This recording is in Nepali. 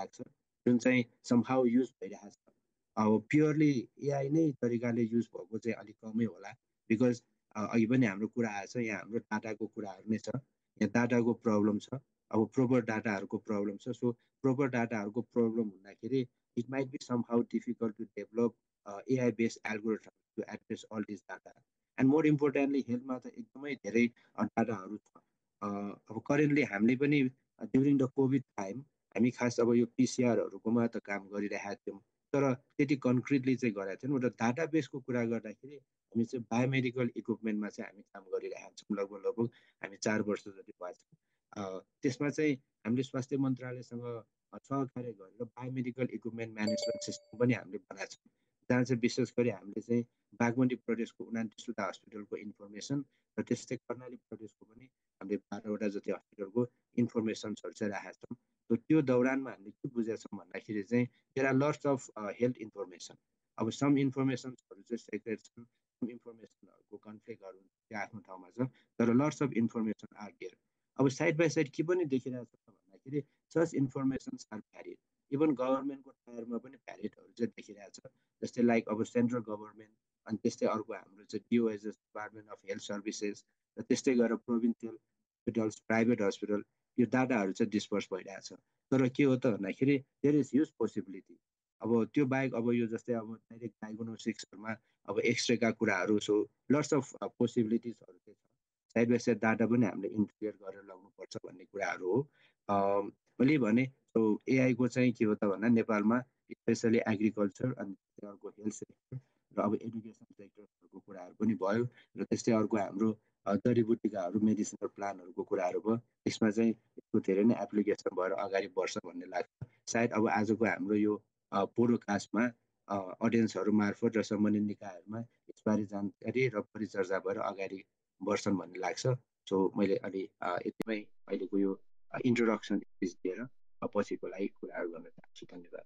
लाग्छ जुन चाहिँ समहाउ युज भइरहेको छ। अब प्योरली एआई नै तरिकाले युज भएको चाहिँ अलिक कमै होला बिकज अघि पनि हाम्रो कुरा आएछ, यहाँ हाम्रो डाटाको कुराहरू नै छ, यहाँ डाटाको प्रब्लम छ, अब प्रोपर डाटाहरूको प्रब्लम छ। सो प्रोपर डाटाहरूको प्रब्लम हुँदाखेरि it might be somehow difficult to develop AI based algorithm to address all this data. And more importantly हेल्थमा त एकदमै धेरै डाटाहरू छ। अब करेन्टली हामीले पनि ड्युरिङ द कोभिड टाइम हामी खास अब यो पिसिआरहरूकोमा त काम गरिरहेका थियौँ, तर त्यति कन्क्रिटली चाहिँ गरेका थिएनौँ। र डाटा बेसको कुरा गर्दाखेरि हामी चाहिँ बायोमेडिकल इक्विपमेन्टमा चाहिँ हामी काम गरिरहेका छौँ, लगभग हामी 4 वर्ष जति भएको छ। त्यसमा चाहिँ हामीले स्वास्थ्य मन्त्रालयसँग सहकार्य गरेर बायोमेडिकल इक्विपमेन्ट म्यानेजमेन्ट सिस्टम पनि हामीले बनाएको छौँ, जहाँ चाहिँ विशेष गरी हामीले चाहिँ बागमती प्रदेशको 29वटा हस्पिटलको इन्फर्मेसन र त्यस्तै कर्णाली प्रदेशको पनि हामीले 12वटा जति हस्पिटलको इन्फर्मेसन्सहरू चाहिँ राखेका छौँ। त्यो दौरानमा हामीले के बुझेका छौँ भन्दाखेरि चाहिँ there are lots of health information. अब सम इन्फर्मेसन्सहरू चाहिँ सेक्रेट छन्, सम इन्फर्मेसनहरूको कन्फ्लिक्टहरू त्यो आफ्नो ठाउँमा छ, तर lots of information are there. अब साइड बाई साइड के पनि देखिरहेको छ भन्दाखेरि such informations are varied, even गभर्मेन्टको टायरमा पनि भ्यारिडहरू चाहिँ देखिरहेको छ। जस्तै लाइक अब सेन्ट्रल गभर्मेन्ट, अनि त्यस्तै अर्को हाम्रो चाहिँ डिओएसएस डिपार्टमेन्ट अफ हेल्थ सर्भिसेस, र त्यस्तै गरेर प्रोभिन्सियल हस्पिटल्स, प्राइभेट हस्पिटल, यो डाटाहरू चाहिँ डिस्पर्स भइरहेको छ। तर के हो त भन्दाखेरि देयर इज ह्युज पोसिबिलिटी। अब त्यो बाहेक अब यो जस्तै अब डाइरेक्ट डायग्नोस्टिक्सहरूमा अब एक्सरेका कुराहरू, सो लट्स अफ पोसिबिलिटिजहरू चाहिँ छ। साइड बाई साइड डाटा पनि हामीले इन्टिग्रेट गरेर लगाउनुपर्छ भन्ने कुराहरू हो। मैले भने सो एआईको चाहिँ के हो त भन्दा नेपालमा स्पेसली एग्रिकल्चर अनि अर्को हेल्थ सेक्टर र अब एडुकेसन सेक्टरहरूको कुराहरू पनि भयो, र त्यस्तै अर्को हाम्रो जडीबुटीकाहरू, मेडिसिनल प्लान्टहरूको कुराहरू भयो। यसमा चाहिँ यसको धेरै नै एप्लिकेसन भएर अगाडि बढ्छ भन्ने लाग्छ। सायद अब आजको हाम्रो यो पोडकास्टमा अडियन्सहरू मार्फत र सम्बन्धित निकायहरूमा यसबारे जानकारी र परिचर्चा भएर अगाडि बढ्छन् भन्ने लाग्छ। सो मैले अलि यतिमै अहिलेको यो इन्ट्रोडक्सन दिएर पछिको लागि कुराहरू गर्न चाहन्छु। धन्यवाद।